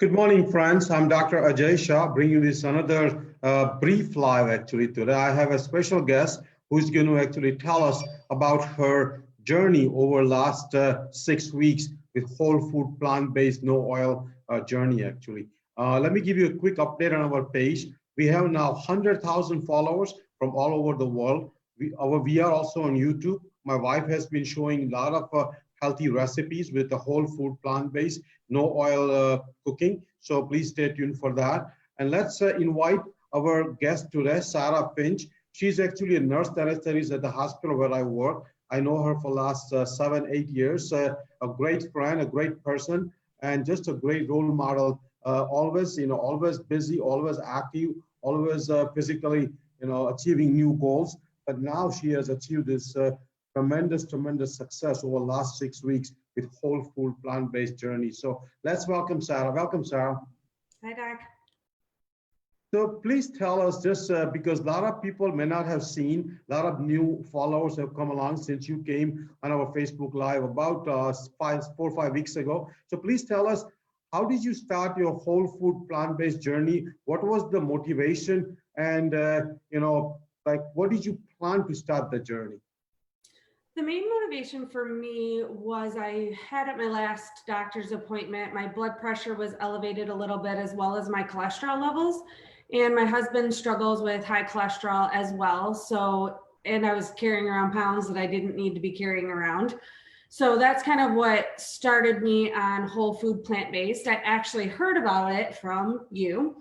Good morning, friends. I'm Dr. Ajay Shah, bringing this another brief live actually today. I have a special guest who's going to actually tell us about her journey over last 6 weeks with whole food, plant-based, no oil journey actually. Let me give you a quick update on our page. We have now 100,000 followers from all over the world. We are also on YouTube. My wife has been showing a lot of healthy recipes with the whole food, plant-based, no oil cooking. So please stay tuned for that. And let's invite our guest today, Sarah Flinch. She's actually a nurse anesthetist at the hospital where I work. I know her for the last 7-8 years. A great friend, a great person, and just a great role model. Always busy, always active, always physically, achieving new goals. But now she has achieved this tremendous success over the last 6 weeks with whole food plant-based journey. So let's welcome Sarah. Welcome, Sarah. Hi, Doc. So please tell us, just because a lot of people may not have seen, a lot of new followers have come along since you came on our Facebook Live about 4 or 5 weeks ago. So please tell us, how did you start your whole food plant-based journey? What was the motivation? And, what did you plan to start the journey? The main motivation for me was I had at my last doctor's appointment, my blood pressure was elevated a little bit as well as my cholesterol levels. And my husband struggles with high cholesterol as well. And I was carrying around pounds that I didn't need to be carrying around. So that's kind of what started me on whole food plant-based. I actually heard about it from you.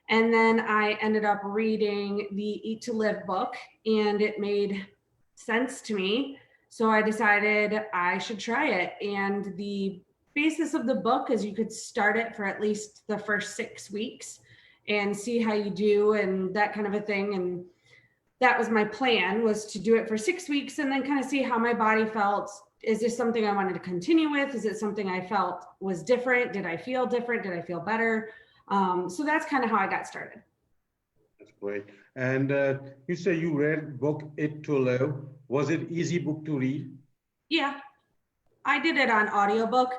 And then I ended up reading the Eat to Live book, and it made sense to me. So I decided I should try it. And the basis of the book is you could start it for at least the first 6 weeks and see how you do and that kind of a thing. And that was my plan, was to do it for 6 weeks and then kind of see how my body felt. Is this something I wanted to continue with? Is it something I felt was different? Did I feel different? Did I feel better? So that's kind of how I got started. That's great. And you say you read book Eat to Live. Was it easy book to read? Yeah, I did it on audiobook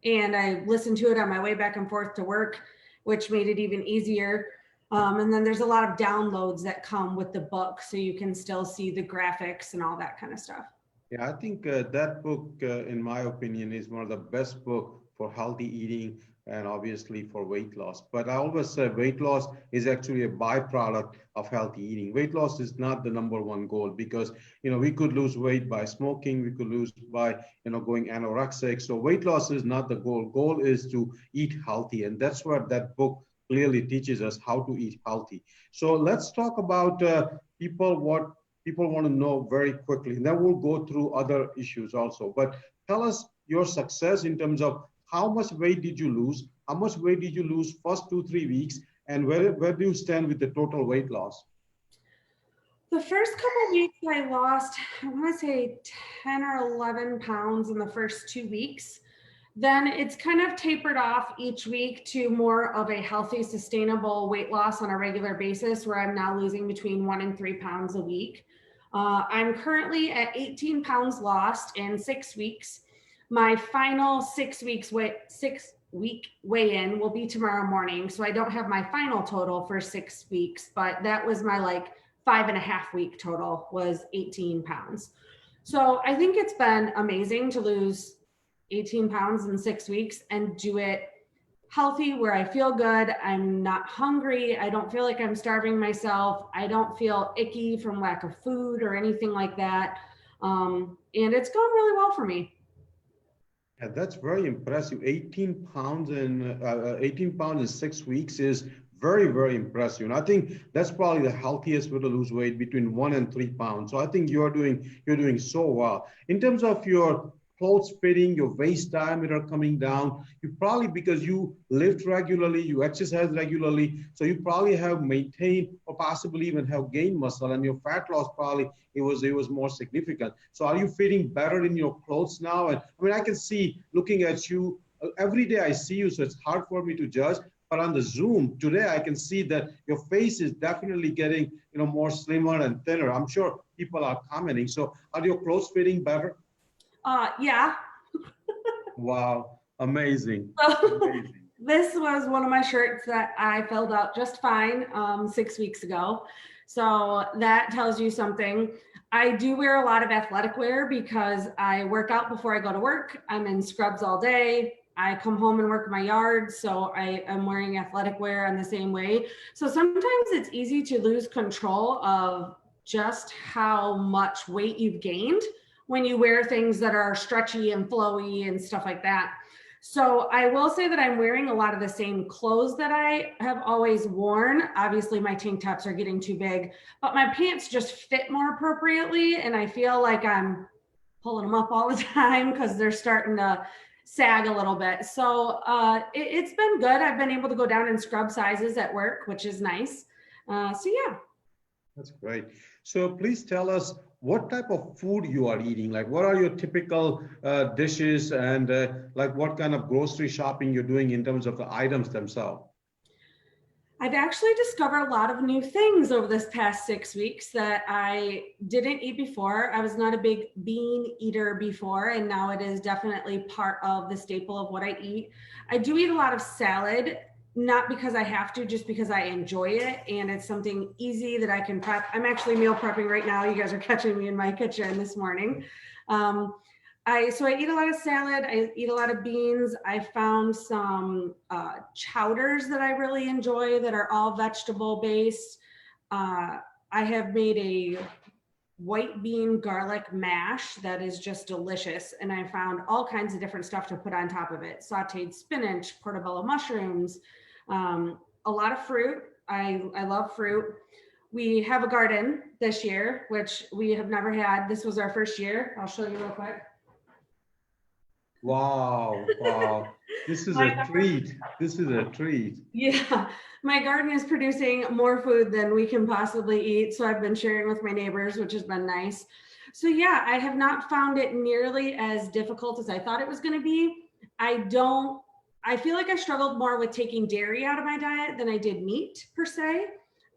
and I listened to it on my way back and forth to work, which made it even easier. And then there's a lot of downloads that come with the book, so you can still see the graphics and all that kind of stuff. Yeah, I think that book, in my opinion, is one of the best books for healthy eating and obviously for weight loss. But I always say weight loss is actually a byproduct of healthy eating. Weight loss is not the #1 goal because, we could lose weight by smoking, we could lose by, going anorexic. So weight loss is not the goal. Goal is to eat healthy. And that's what that book clearly teaches us, how to eat healthy. So let's talk about what people want to know very quickly. And then we'll go through other issues also. But tell us your success in terms of how much weight did you lose? How much weight did you lose first 2-3 weeks? And where do you stand with the total weight loss? The first couple of weeks I lost, I want to say 10 or 11 pounds in the first 2 weeks. Then it's kind of tapered off each week to more of a healthy, sustainable weight loss on a regular basis, where I'm now losing between 1 and 3 pounds a week. I'm currently at 18 pounds lost in 6 weeks. My final 6 week weigh-in will be tomorrow morning. So I don't have my final total for 6 weeks, but that was my 5.5 week total was 18 pounds. So I think it's been amazing to lose 18 pounds in 6 weeks and do it healthy, where I feel good. I'm not hungry. I don't feel like I'm starving myself. I don't feel icky from lack of food or anything like that. And it's gone really well for me. Yeah, that's very impressive. 18 pounds in 6 weeks is very impressive. And I think that's probably the healthiest way to lose weight, between 1 and 3 pounds. So I think you're doing so well. In terms of your clothes fitting, your waist diameter coming down, you probably, because you lift regularly, you exercise regularly, so you probably have maintained or possibly even have gained muscle, and your fat loss probably it was more significant. So are you fitting better in your clothes now? And I mean, I can see, looking at you every day, I see you, so it's hard for me to judge. But on the Zoom today, I can see that your face is definitely getting more slimmer and thinner. I'm sure people are commenting. So are your clothes fitting better? Yeah. Wow, amazing. Amazing. This was one of my shirts that I filled out just fine 6 weeks ago. So that tells you something. I do wear a lot of athletic wear because I work out before I go to work. I'm in scrubs all day. I come home and work my yard. So I am wearing athletic wear in the same way. So sometimes it's easy to lose control of just how much weight you've gained when you wear things that are stretchy and flowy and stuff like that. So I will say that I'm wearing a lot of the same clothes that I have always worn. Obviously, my tank tops are getting too big, but my pants just fit more appropriately. And I feel like I'm pulling them up all the time because they're starting to sag a little bit. So it's been good. I've been able to go down in scrub sizes at work, which is nice. So yeah. That's great. So please tell us what type of food you are eating. Like, what are your typical dishes, and like what kind of grocery shopping you're doing in terms of the items themselves? I've actually discovered a lot of new things over this past 6 weeks that I didn't eat before. I was not a big bean eater before, and now it is definitely part of the staple of what I eat. I do eat a lot of salad, not because I have to, just because I enjoy it, and it's something easy that I can prep. I'm actually meal prepping right now. You guys are catching me in my kitchen this morning. So I eat a lot of salad. I eat a lot of beans. I found some chowders that I really enjoy that are all vegetable based. I have made a white bean garlic mash that is just delicious. And I found all kinds of different stuff to put on top of it. Sauteed spinach, portobello mushrooms, a lot of fruit. I love fruit. We have a garden this year, which we have never had. This was our first year. I'll show you real quick. Wow, wow. This is a treat. This is a treat. Yeah, my garden is producing more food than we can possibly eat. So I've been sharing with my neighbors, which has been nice. So yeah, I have not found it nearly as difficult as I thought it was going to be. I feel like I struggled more with taking dairy out of my diet than I did meat per se.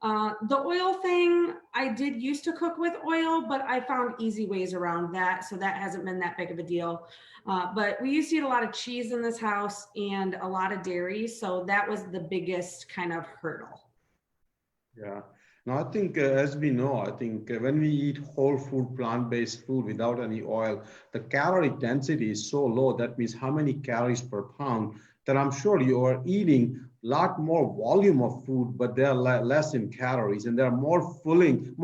The oil thing, I did used to cook with oil, but I found easy ways around that. So that hasn't been that big of a deal. But we used to eat a lot of cheese in this house and a lot of dairy. So that was the biggest kind of hurdle. Yeah. Now, I think, as we know, I think when we eat whole food, plant-based food without any oil, the calorie density is so low. That means how many calories per pound, that I'm sure you are eating a lot more volume of food, but they're less in calories, and they're more filling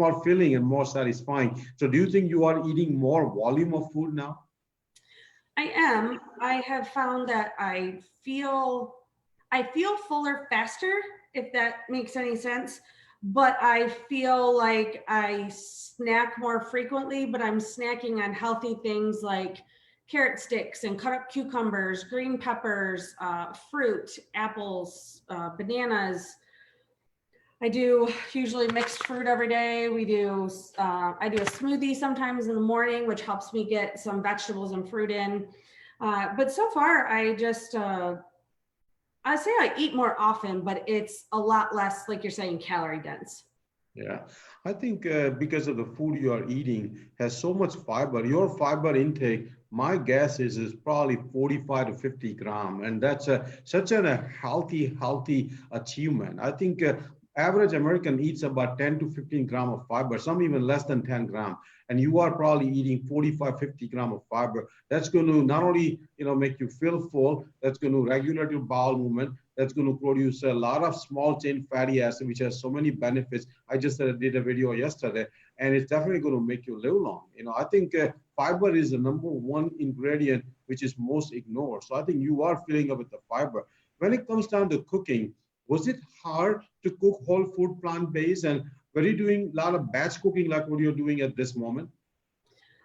and more satisfying. So do you think you are eating more volume of food now? I am. I have found that I feel fuller faster, if that makes any sense. But I feel like I snack more frequently, but I'm snacking on healthy things like carrot sticks and cut up cucumbers, green peppers, fruit, apples, bananas. I do usually mixed fruit every day. I do a smoothie sometimes in the morning, which helps me get some vegetables and fruit in. But so far, I say I eat more often, but it's a lot less, like you're saying, calorie dense. Yeah, I think because of the food you are eating has so much fiber, your fiber intake, my guess is probably 45 to 50 gram, and that's such a healthy achievement. I think average American eats about 10 to 15 gram of fiber, some even less than 10 gram, and you are probably eating 45, 50 gram of fiber. That's going to not only make you feel full, that's going to regulate your bowel movement, that's going to produce a lot of small chain fatty acid, which has so many benefits. I just did a video yesterday, and it's definitely going to make you live long. I think fiber is the number one ingredient which is most ignored. So I think you are filling up with the fiber. When it comes down to cooking, was it hard to cook whole food plant-based, and were you doing a lot of batch cooking like what you're doing at this moment?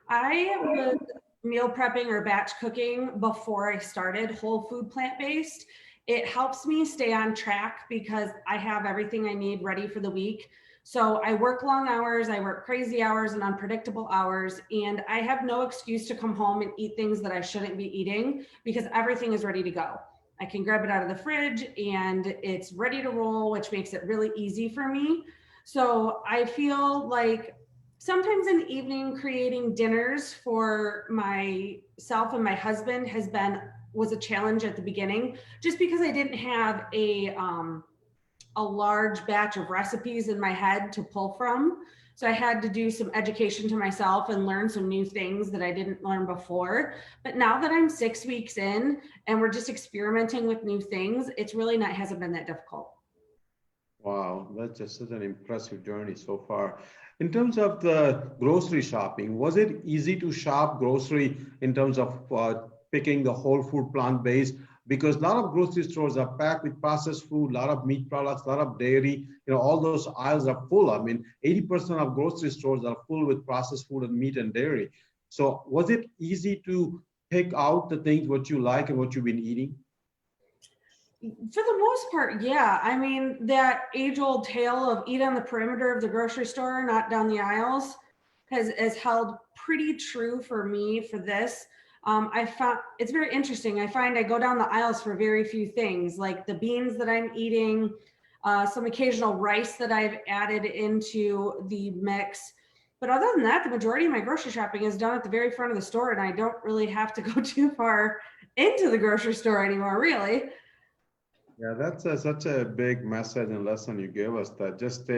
I was meal prepping or batch cooking before I started whole food plant-based. It helps me stay on track because I have everything I need ready for the week. So I work long hours, I work crazy hours and unpredictable hours, and I have no excuse to come home and eat things that I shouldn't be eating because everything is ready to go. I can grab it out of the fridge and it's ready to roll, which makes it really easy for me. So I feel like sometimes in the evening, creating dinners for myself and my husband was a challenge at the beginning, just because I didn't have a large batch of recipes in my head to pull from. So I had to do some education to myself and learn some new things that I didn't learn before. But now that I'm 6 weeks in and we're just experimenting with new things, it's really not, hasn't been that difficult. Wow, that's just such an impressive journey so far. In terms of the grocery shopping, was it easy to shop grocery in terms of picking the whole food plant-based? Because a lot of grocery stores are packed with processed food, a lot of meat products, a lot of dairy, all those aisles are full. I mean, 80% of grocery stores are full with processed food and meat and dairy. So was it easy to pick out the things what you like and what you've been eating? For the most part, yeah. I mean, that age-old tale of eat on the perimeter of the grocery store, not down the aisles, has held pretty true for me for this. I found it's very interesting. I find I go down the aisles for very few things, like the beans that I'm eating, some occasional rice that I've added into the mix. But other than that, the majority of my grocery shopping is done at the very front of the store, and I don't really have to go too far into the grocery store anymore, really. Yeah, that's such a big message and lesson you gave us that just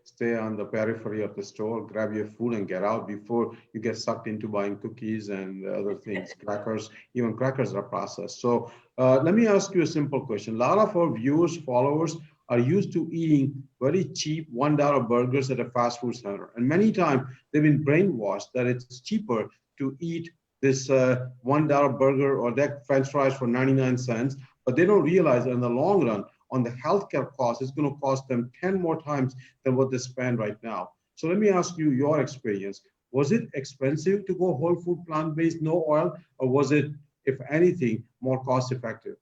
stay on the periphery of the store, grab your food and get out before you get sucked into buying cookies and other things, crackers, even crackers are processed. So let me ask you a simple question. A lot of our viewers, followers are used to eating very cheap $1 burgers at a fast food center. And many times they've been brainwashed that it's cheaper to eat this $1 burger or that French fries for 99 cents, but they don't realize that in the long run, on the healthcare cost, it's going to cost them 10 more times than what they spend right now. So let me ask you your experience. Was it expensive to go whole food, plant-based, no oil, or was it, if anything, more cost effective?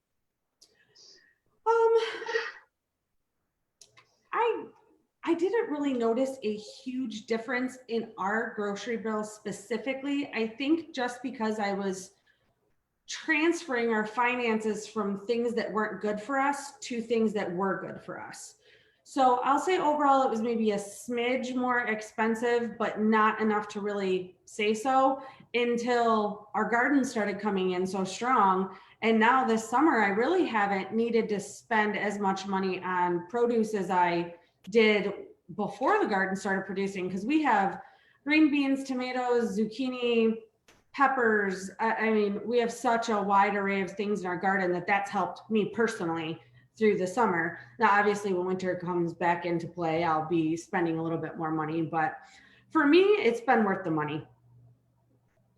Um, I I didn't really notice a huge difference in our grocery bill specifically. I think just because I was transferring our finances from things that weren't good for us to things that were good for us. So I'll say overall it was maybe a smidge more expensive, but not enough to really say so until our garden started coming in so strong. And now this summer, I really haven't needed to spend as much money on produce as I did before the garden started producing, because we have green beans, tomatoes, zucchini, peppers. I mean, we have such a wide array of things in our garden that's helped me personally through the summer. Now, obviously, when winter comes back into play, I'll be spending a little bit more money, but for me, it's been worth the money.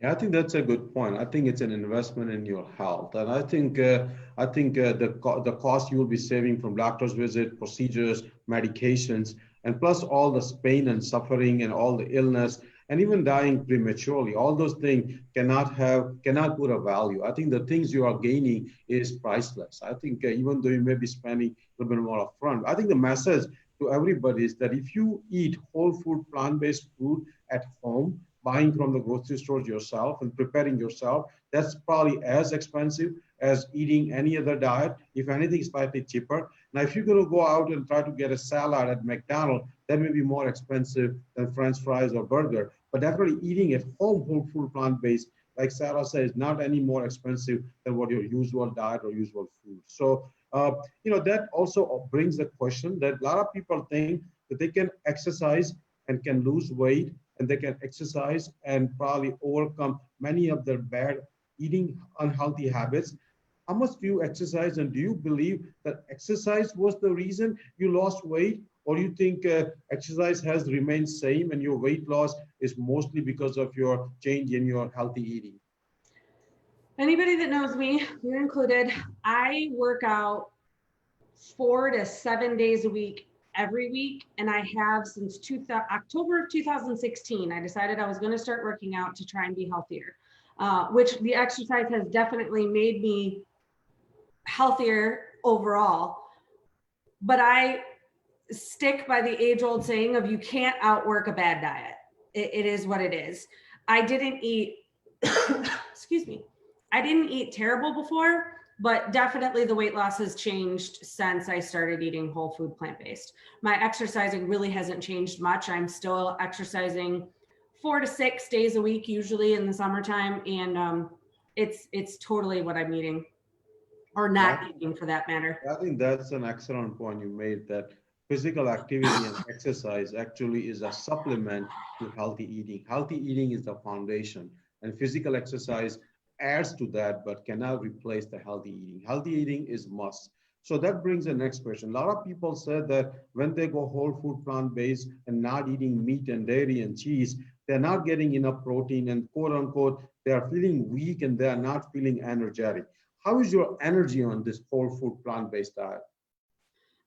Yeah, I think that's a good point. I think it's an investment in your health, and I think the cost you will be saving from doctor's visit, procedures, medications, and plus all the pain and suffering and all the illness and even dying prematurely. All those things cannot put a value. I think the things you are gaining is priceless. I think even though you may be spending a little bit more upfront, I think the message to everybody is that if you eat whole food, plant-based food at home, buying from the grocery stores yourself and preparing yourself, that's probably as expensive as eating any other diet, if anything, slightly cheaper. Now, if you're going to go out and try to get a salad at McDonald's, that may be more expensive than French fries or burger. But definitely eating at home, whole food, plant-based, like Sarah says, not any more expensive than what your usual diet or usual food. So, that also brings the question that a lot of people think that they can exercise and can lose weight and they can exercise and probably overcome many of their bad eating unhealthy habits. How much do you exercise, and do you believe that exercise was the reason you lost weight, or do you think exercise has remained same and your weight loss is mostly because of your change in your healthy eating? Anybody that knows me, you're included, I work out 4 to 7 days a week every week, and I have since October of 2016. I decided I was going to start working out to try and be healthier, which the exercise has definitely made me healthier overall. But I stick by the age-old saying of you can't outwork a bad diet. It is what it is. I didn't eat, excuse me, I didn't eat terrible before, but definitely the weight loss has changed since I started eating whole food plant-based. My exercising really hasn't changed much. I'm still exercising 4 to 6 days a week, usually in the summertime. And it's totally what I'm eating, or not eating for that matter. I think that's an excellent point you made, that physical activity and exercise actually is a supplement to healthy eating. Healthy eating is the foundation, and physical exercise adds to that, but cannot replace the healthy eating. Healthy eating is must. So that brings the next question. A lot of people said that when they go whole food plant-based and not eating meat and dairy and cheese, they're not getting enough protein, and quote unquote, they are feeling weak and they are not feeling energetic. How is your energy on this whole food plant-based diet?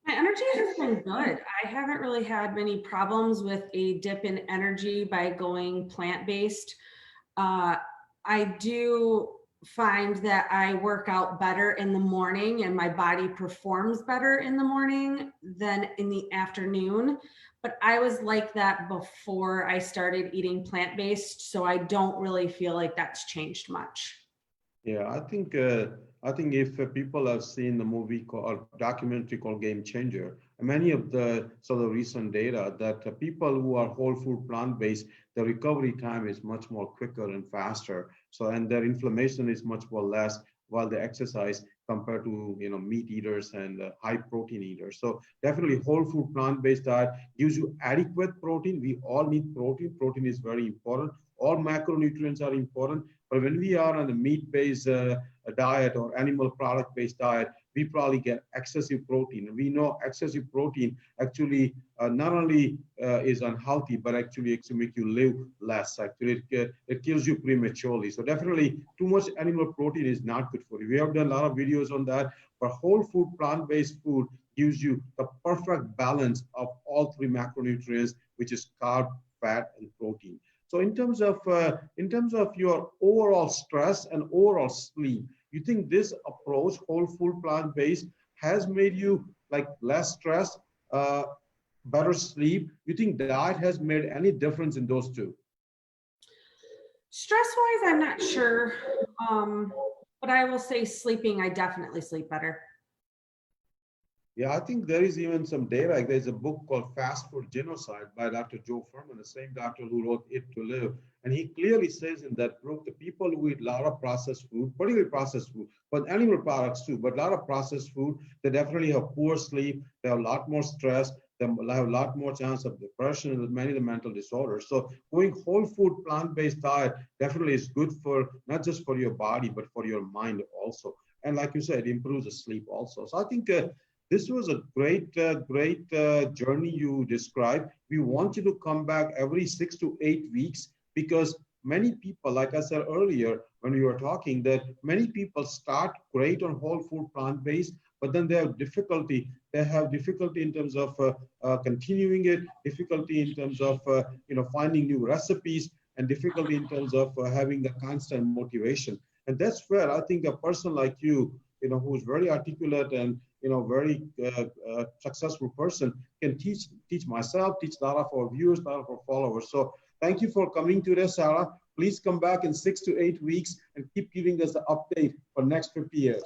My energy has been good. I haven't really had many problems with a dip in energy by going plant-based. I do find that I work out better in the morning and my body performs better in the morning than in the afternoon. But I was like that before I started eating plant-based, so I don't really feel like that's changed much. Yeah, I think if people have seen the movie called, or documentary called Game Changer, many of the sort of recent data that people who are whole food plant-based, the recovery time is much more quicker and faster. So, and their inflammation is much more less while they exercise compared to meat eaters and high protein eaters. So definitely whole food plant-based diet gives you adequate protein. We all need protein. Protein is very important. All macronutrients are important. But when we are on a meat-based diet or animal product-based diet, we probably get excessive protein. We know excessive protein actually not only is unhealthy, but actually make you live less. Actually, it kills you prematurely. So definitely too much animal protein is not good for you. We have done a lot of videos on that, but whole food, plant-based food gives you the perfect balance of all three macronutrients, which is carb, fat, and protein. So in terms of your overall stress and overall sleep, you think this approach, whole food plant-based, has made you like less stress, better sleep? You think diet has made any difference in those two? Stress-wise, I'm not sure, but I will say sleeping, I definitely sleep better. Yeah, I think there is even some data. Like there's a book called Fast Food Genocide by Dr. Joe Furman, the same doctor who wrote It to Live. And he clearly says in that book, the people who eat a lot of processed food, particularly processed food, but animal products too, but a lot of processed food, they definitely have poor sleep, they have a lot more stress, they have a lot more chance of depression and many of the mental disorders. So going whole food, plant-based diet definitely is good for not just for your body, but for your mind also. And like you said, it improves the sleep also. So I think this was a great journey you described. We want you to come back every 6 to 8 weeks, because many people, like I said earlier when we were talking, that many people start great on whole food plant-based, but then they have difficulty. They have difficulty in terms of continuing it, difficulty in terms of finding new recipes, and difficulty in terms of having the constant motivation. And that's where I think a person like you, who's very articulate and very successful person, can teach myself, teach a lot of our viewers, a lot of our followers. So thank you for coming today, Sarah. Please come back in 6 to 8 weeks and keep giving us the update for next 50 years.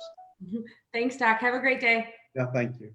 Thanks, Doc. Have a great day. Yeah, thank you.